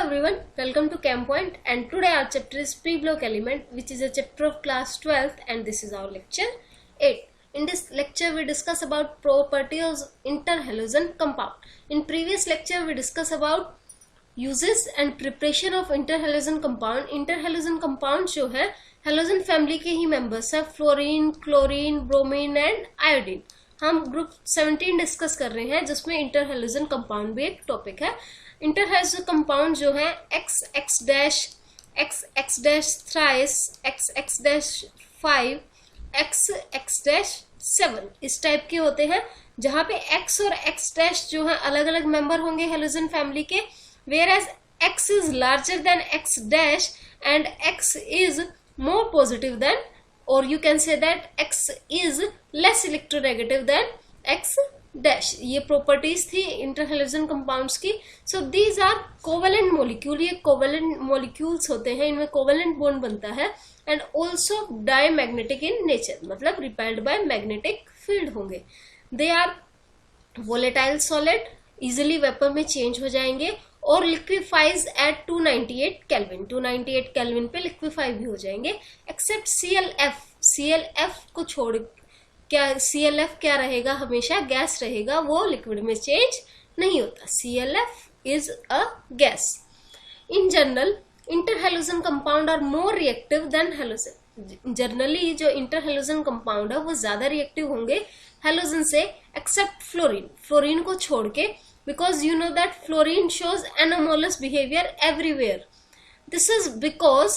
everyone, welcome to CHEM Point, and today our chapter is pre-block element, which is a chapter of class 12th, and this is our lecture 8. In this lecture we discuss about properties of interhalogen compound. In previous lecture we discuss about uses and preparation of interhalogen compound. Interhalogen compound जो है halogen family के ही members है, fluorine, chlorine, bromine and iodine. हम group 17 discuss कर रहे हैं जिसमें interhalogen compound भी एक टॉपिक है. इंटरहैलोजन कंपाउंड जो है XX dash, XX dash thrice, XX dash 5, XX dash 7 इस टाइप के होते हैं, जहां पे X और X डैश जो है अलग अलग मेंबर होंगे हेलोजन फैमिली के, whereas X is larger than X dash and X is more positive than, or you can say that X is less electronegative than X dash. ये properties थी interhalogen compounds की. So these are covalent molecule. ये covalent molecules होते हैं, इनमें covalent bond बनता है and also diamagnetic in nature, मतलब रिपेल्ड बाय मैग्नेटिक फील्ड होंगे. They are volatile solid, easily vapour में चेंज हो जाएंगे और लिक्विफाइज एट 298 केल्विन. 298 केल्विन पे लिक्विफाई भी हो जाएंगे, एक्सेप्ट ClF. ClF को छोड़, क्या ClF क्या रहेगा, हमेशा गैस रहेगा, वो लिक्विड में चेंज नहीं होता. ClF is a gas. In general interhalogen compound are more reactive than halogen. Generally जो इंटरहैलोजन कंपाउंड है वो ज्यादा रिएक्टिव होंगे हैलोजन से, एक्सेप्ट फ्लोरीन. फ्लोरीन को छोड़ के, because you know that fluorine shows anomalous behavior everywhere. This is because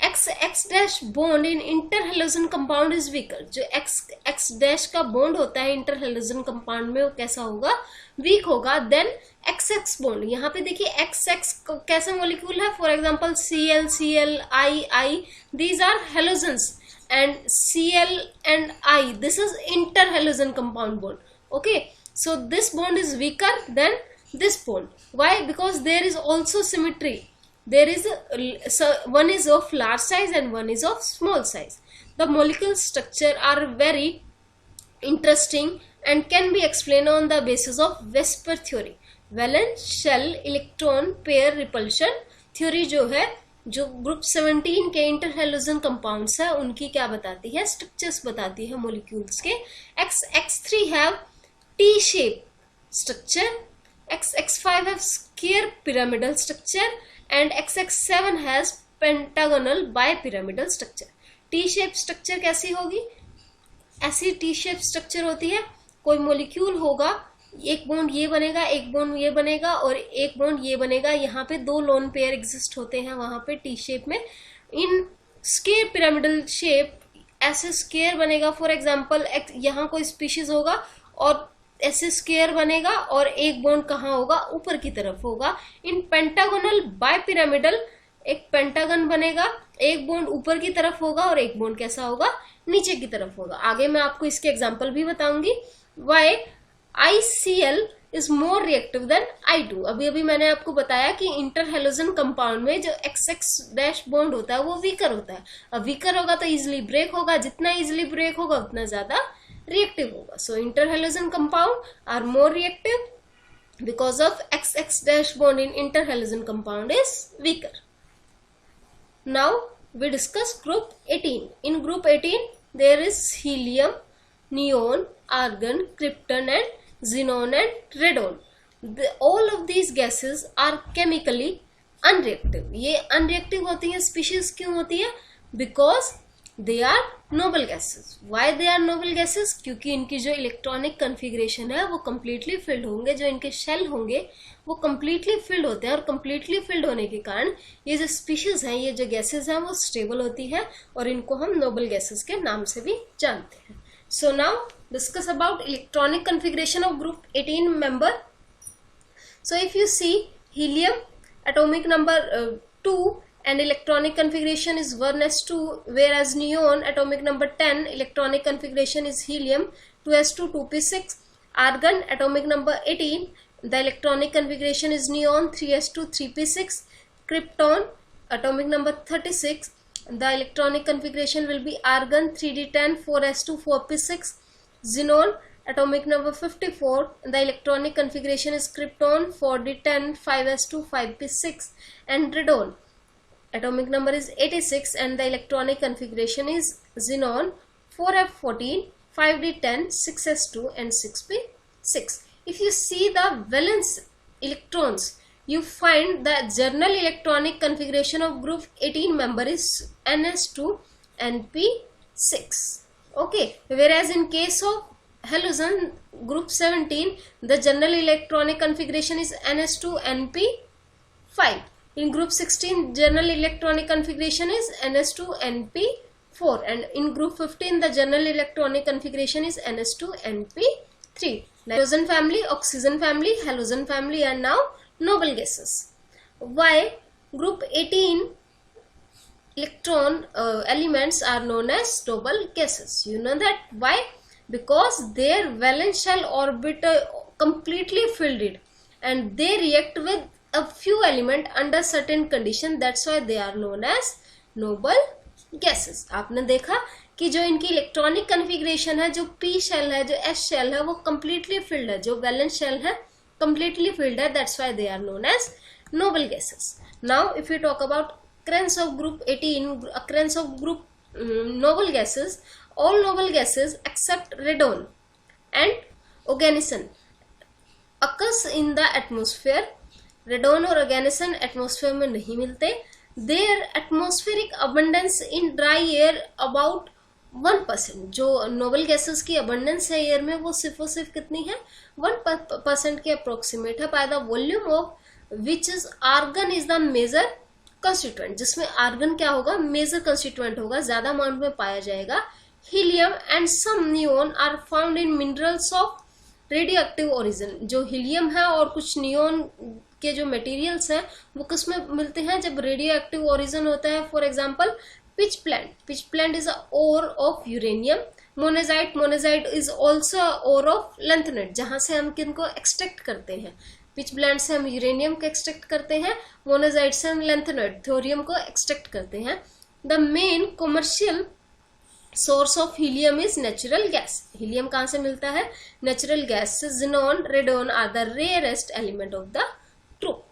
X dash bond in interhalogen compound is weaker. जो X dash का bond होता है interhalogen compound में, वो कैसा होगा, weak होगा then XX bond. यहाँ पे देखिए XX कैसा molecule है, for example Cl, Cl, I, these are halogens, and Cl and I, this is interhalogen compound bond. Okay. So this bond is weaker than this bond. Why? Because there is also symmetry. There is one is of large size and one is of small size. The molecule structure are very interesting and can be explained on the basis of Vesper theory. Valence shell electron pair repulsion theory जो है, जो group 17 के interhalogen compounds है उनकी क्या बताती है, structures बताती है मॉलिक्यूल्स के. XX3 have T-shape structure, XX5 has square pyramidal structure and XX7 has pentagonal bipyramidal structure. T-shape structure कैसी होगी, ऐसी T-shape structure होती है, कोई मॉलिक्यूल होगा, एक बॉन्ड ये बनेगा, एक बॉन्ड ये बनेगा और एक बॉन्ड ये बनेगा. यहाँ पे दो लोन पेयर एग्जिस्ट होते हैं वहां पे T-shape में. इन स्क्वायर पिरामिडल शेप ऐसे स्क्वायर बनेगा. फॉर एग्जाम्पल यहाँ कोई स्पीशीज होगा और ऐसे स्क्वायर बनेगा और एक बॉन्ड कहाँ होगा, ऊपर की तरफ होगा. इन पेंटागोनल बायपिरामिडल एक पेंटागन बनेगा, एक बॉन्ड ऊपर की तरफ होगा और एक बॉन्ड कैसा होगा, नीचे की तरफ होगा. आगे मैं आपको इसके एग्जांपल भी बताऊंगी. Why ICl is more reactive than I2. अभी मैंने आपको बताया कि इंटरहैलोजन कंपाउंड में जो XX डैश बॉन्ड होता है वो वीकर होता है. अब वीकर होगा तो इजिली ब्रेक होगा, जितना इजिली ब्रेक होगा उतना ज्यादा reactive होगा. So interhalogen compound are more reactive because of XX dash bond in interhalogen compound is weaker. Now we discuss group 18. In group 18 there is helium, neon, argon, krypton and xenon and radon. All of these gases are chemically unreactive. ये unreactive होती है. species क्यों होती है? Because they are noble gases. Why they are noble gases? क्योंकि इनकी जो electronic configuration है वो completely filled होंगे, जो इनके शेल होंगे वो completely filled होते हैं और completely filled होने के कारण ये जो स्पीशीज हैं, ये जो गैसेस हैं वो स्टेबल होती है और इनको हम नोबल गैसेस के नाम से भी जानते हैं. So now discuss about electronic configuration of group 18 member. So if you see helium atomic number 2 and electronic configuration is 1s2, whereas neon atomic number 10 electronic configuration is helium 2s2 2p6. Argon atomic number 18, the electronic configuration is neon 3s2 3p6. Krypton atomic number 36, the electronic configuration will be argon 3d10 4s2 4p6. Xenon atomic number 54, the electronic configuration is krypton 4d10 5s2 5p6, and radon atomic number is 86 and the electronic configuration is xenon 4f14 5d10 6s2 and 6p6. If you see the valence electrons, you find the general electronic configuration of group 18 member is ns2 and p6. Okay, whereas in case of halogen group 17, the general electronic configuration is ns2 and p5. In group 16, general electronic configuration is ns2 and p4, and in group 15, the general electronic configuration is ns2 and p3. Nitrogen family, oxygen family, halogen family are now noble gases. Why group 18 electron elements are known as noble gases? You know that why? Because their valence shell orbit completely filled it, and they react with a few element under certain condition. That's why they are known as noble gases. आपने देखा कि जो इनकी electronic configuration है, जो p shell है, जो s shell है, वो completely filled है, जो वैलेंस शेल है completely filled है. That's why they are known as noble gases. Now if we talk about occurrence of group 18, occurrence of group noble gases, all noble gases except radon and oganesson occurs in the atmosphere. Radon और oganesson atmosphere में नहीं मिलते. Their atmospheric abundance in dry air about 1%. जो noble gases की abundance है air में वो सिर्फ और सिर्फ कितनी है? 1% के अप्रोक्सीमेट है. By the volume of which is argon is the major constituent, जिसमें आर्गन क्या होगा? मेजर कंस्टिट्यूएंट होगा, ज्यादा अमाउंट में पाया जाएगा. Helium and some neon are found in minerals of radioactive origin. जो हीलियम है और कुछ नियोन के जो मटेरियल्स हैं वो किस में मिलते हैं? जब रेडियो एक्टिव ओरिजिन होता है. For example pitchblende is a ore of uranium. monazite is also a ore of lanthanide, जहां से हम किनको एक्सट्रैक्ट करते हैं? pitchblende से हम यूरेनियम को एक्सट्रैक्ट करते हैं, monazite से हम lanthanide थोरियम को एक्सट्रैक्ट करते हैं. The main commercial source of helium is natural gas. Helium कहां से मिलता है? नेचुरल गैस से. xenon, radon are the rarest element of the group.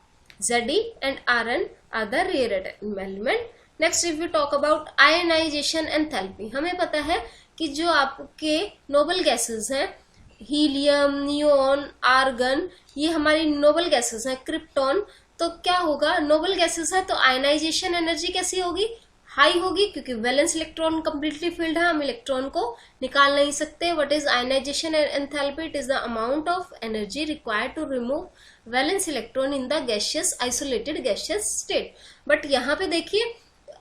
Ze and Rn are the rare element. Next if we talk about ionization enthalpy, हमें पता है कि जो आपके नोबल गैसेस हैं, हीलियम, नियोन, आर्गन, ये हमारी नोबल गैसेस हैं. क्रिप्टॉन, तो क्या होगा? नोबल गैसेस है तो आयनाइजेशन एनर्जी कैसी होगी? हाई होगी, क्योंकि वैलेंस इलेक्ट्रॉन कंप्लीटली फिल्ड है, हम इलेक्ट्रॉन को निकाल नहीं सकते. What is ionization enthalpy? It is the amount of energy required to remove valence electron in the gaseous isolated gaseous state. But यहाँ पे देखिए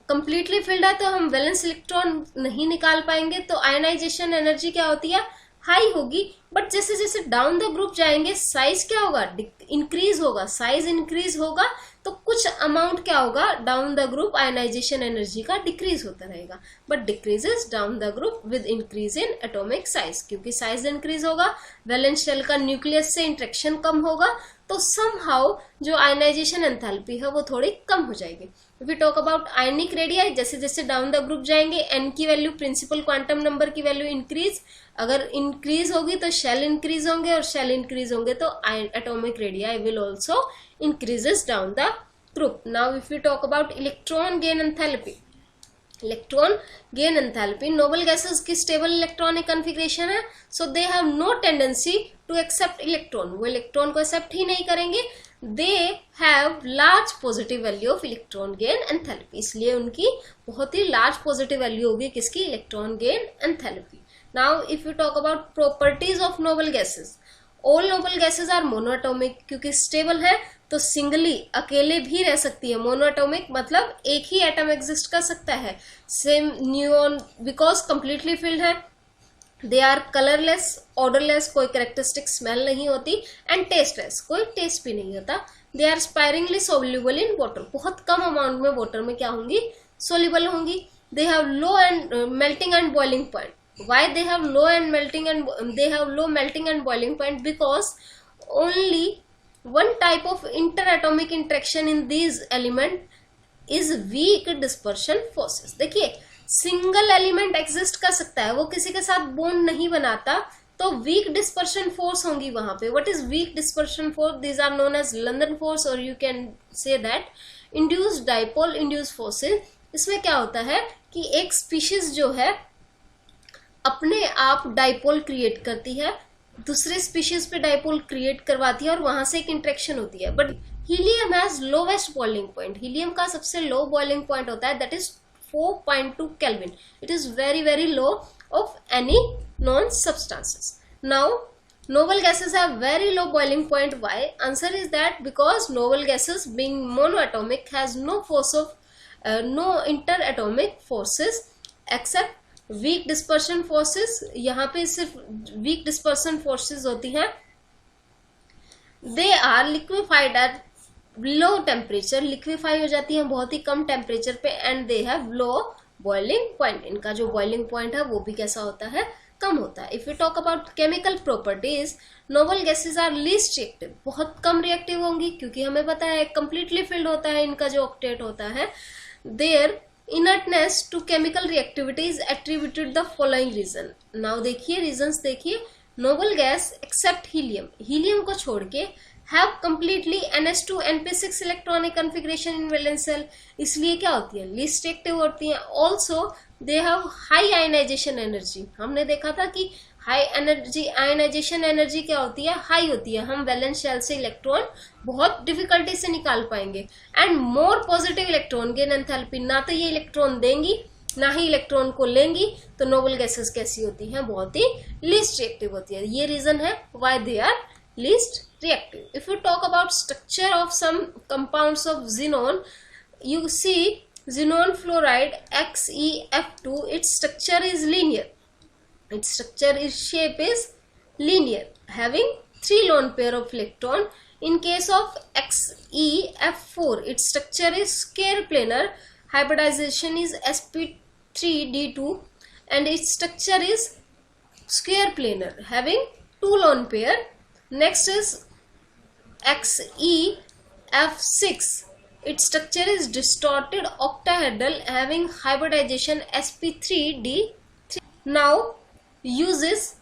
कंप्लीटली फिल्ड है तो हम वैलेंस इलेक्ट्रॉन नहीं निकाल पाएंगे, तो आयनाइजेशन एनर्जी क्या होती है? हाई होगी. बट जैसे जैसे डाउन द ग्रुप जाएंगे साइज क्या होगा? इंक्रीज होगा. साइज इंक्रीज होगा तो कुछ अमाउंट क्या होगा? Down the group ionization energy का डिक्रीज होता रहेगा. But decreases down the group with increase in atomic size, क्योंकि साइज इंक्रीज होगा, वैलेंस शेल का न्यूक्लियस से इंटरेक्शन कम होगा, तो समहाउ जो आयनाइजेशन एंथैल्पी है वो थोड़ी कम हो जाएगी. If we talk about ionic radii, जैसे जैसे डाउन द ग्रुप जाएंगे एन की वैल्यू, प्रिंसिपल क्वांटम नंबर की वैल्यू इंक्रीज. अगर इंक्रीज होगी तो शेल इंक्रीज होंगे, और शेल इंक्रीज होंगे तो atomic radii will also increases down the group. Now if we talk about electron gain enthalpy, electron gain enthalpy, noble gases की stable electronic configuration है, so they have no tendency to accept electron. वो electron को accept ही नहीं करेंगे. They have large positive value of electron gain enthalpy, इसलिए उनकी बहुत ही लार्ज पॉजिटिव वैल्यू होगी किसकी? Electron gain enthalpy. Now if you talk about properties of noble gases, all noble gases are monoatomic, क्योंकि स्टेबल है तो सिंगली अकेले भी रह सकती है. मोनोएटॉमिक मतलब एक ही एटम एग्जिस्ट कर सकता है. Same neon because completely filled है. दे आर कलरलेस, ऑर्डरलेस, कोई कैरेक्टरिस्टिक स्मेल नहीं होती, एंड टेस्टलेस, कोई टेस्ट भी नहीं होता. They are sparingly soluble in water, बहुत कम अमाउंट में वाटर में क्या होंगी? सोल्यूबल होंगी. They have low and melting and boiling point. Why they have low melting and boiling point? Because only one type of interatomic interaction in these element is weak dispersion forces. देखिए single element exist कर सकता है, वो किसी के साथ bond नहीं बनाता, तो वीक डिस्पर्शन फोर्स होंगी वहां पे. What is weak dispersion force? These are known as London force और you can say that induced dipole induced forces. इसमें क्या होता है कि एक स्पीशीज जो है अपने आप डाइपोल क्रिएट करती है, दूसरे स्पीशीज पे डाइपोल क्रिएट करवाती है और वहां से एक इंटरेक्शन होती है. But helium has lowest boiling point. Helium का सबसे लो बॉइलिंग पॉइंट होता है, that is 4.2 Kelvin. It is very very low of any known substances. Now noble gases have very low boiling point. Why? Answer is that because noble gases being monoatomic has no force of no interatomic forces except weak dispersion forces. यहाँ पे सिर्फ weak dispersion forces होती हैं. They are liquefied at low temperature, liquefy हो जाती है बहुत ही कम temperature पे. And they have low boiling point. इनका जो बॉइलिंग पॉइंट है वो भी कैसा होता है? कम होता है. If you talk about chemical properties, noble gases are least reactive. बहुत कम रिएक्टिव होंगी क्योंकि हमें पता है कंप्लीटली फिल्ड होता है इनका जो ऑक्टेट होता है. Their inertness to chemical reactivity is attributed the following reason. Now देखिए रीजंस देखिए. Noble gas except helium, helium को छोड़ के have completely ns2 np6 electronic configuration in valence shell. इसलिए क्या होती है? least reactive होती है. also they have high ionization energy. हमने देखा था कि high energy ionization energy क्या होती है? high होती है. हम valence shell से इलेक्ट्रॉन बहुत डिफिकल्टी से निकाल पाएंगे. and more positive electron gain enthalpy. ना तो ये इलेक्ट्रॉन देंगी ना ही इलेक्ट्रॉन को लेंगी. तो नोबल गैसेस कैसी होती हैं? बहुत ही least reactive होती है. ये रीजन है why they are least reactive. If you talk about structure of some compounds of xenon, you see xenon fluoride XEF2, its structure is linear. Its structure is shape is linear, having 3 lone pair of electron. In case of XEF4, its structure is square planar. Hybridization is sp3d2 and its structure is square planar, having 2 lone pair. Next is XEF6. Its structure is distorted octahedral, having hybridization sp3d3. Now uses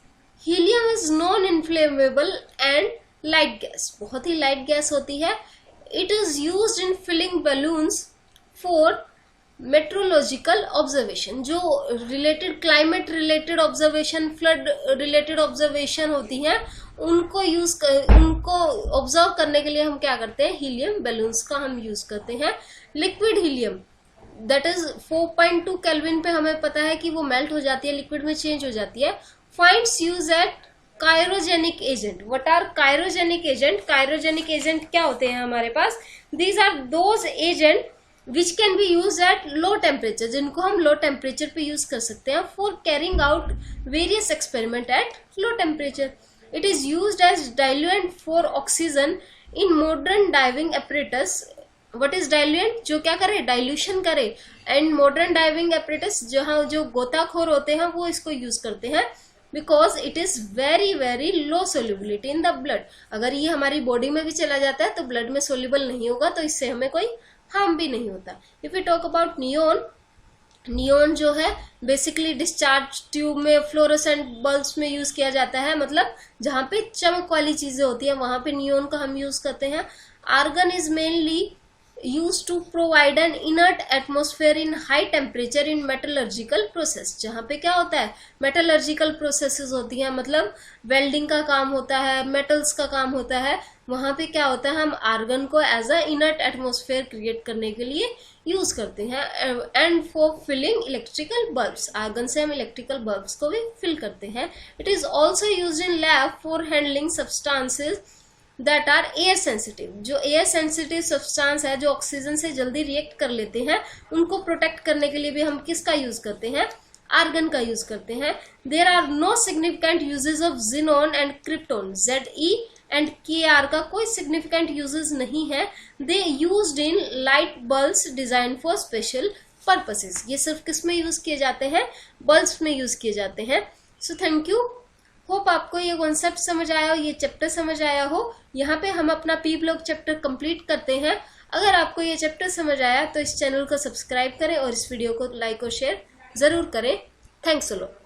helium is non-inflammable and light gas. बहुत ही light gas होती है. It is used in filling balloons for meteorological observation. जो related climate related observation, flood related observation होती हैं उनको observe करने के लिए हम क्या करते हैं? हीलियम बैलून्स का हम यूज करते हैं. Liquid helium that is 4.2 kelvin पे हमें पता है कि वो मेल्ट हो जाती है, लिक्विड में चेंज हो जाती है. Finds use at cryogenic agent. What are cryogenic agent? Cryogenic agent क्या होते हैं हमारे पास? These are those agent which can be used at low temperature, जिनको हम low temperature पे use कर सकते हैं for carrying out various experiment at low temperature. It is used as diluent for oxygen in modern diving apparatus. What is diluent? जो क्या करे? Dilution करे. And modern diving apparatus जहाँ जो गोताखोर होते हैं वो इसको use करते हैं because it is very very low solubility in the blood. अगर ये हमारी बॉडी में भी चला जाता है तो ब्लड में soluble नहीं होगा, तो इससे हमें कोई हार्म भी नहीं होता. If you talk about neon, neon जो है बेसिकली डिस्चार्ज ट्यूब में फ्लोरेसेंट बल्ब्स में यूज किया जाता है. मतलब जहां पे चमक वाली चीजें होती हैं वहां पे नियोन का हम यूज करते हैं. Argon is mainly used to provide an inert atmosphere in high temperature in metallurgical process. जहाँ पे क्या होता है? metallurgical processes होती हैं, मतलब वेल्डिंग का काम होता है, मेटल्स का काम होता है. वहाँ पे क्या होता है? हम आर्गन को as a inert atmosphere create करने के लिए यूज करते हैं. And for filling electrical bulbs, argon से हम इलेक्ट्रिकल बल्ब्स को भी फिल करते हैं. It is also use in lab for handling substances that are air sensitive. जो एयर सेंसिटिव सब्सटेंस है, जो ऑक्सीजन से जल्दी रिएक्ट कर लेते हैं, उनको प्रोटेक्ट करने के लिए भी हम किसका यूज करते हैं? आर्गन का यूज करते हैं. There are no significant uses of xenon and krypton. Ze and Kr का कोई सिग्निफिकेंट यूजेस नहीं है. They used in light bulbs design for special purposes. ये सिर्फ किस में यूज किए जाते हैं? बल्ब्स में यूज किए जाते हैं. So thank you. होप आपको ये कॉन्सेप्ट समझ आया हो, ये चैप्टर समझ आया हो. यहाँ पे हम अपना पी ब्लॉक चैप्टर कंप्लीट करते हैं. अगर आपको ये चैप्टर समझ आया तो इस चैनल को सब्सक्राइब करें और इस वीडियो को लाइक और शेयर जरूर करें. Thanks a lot.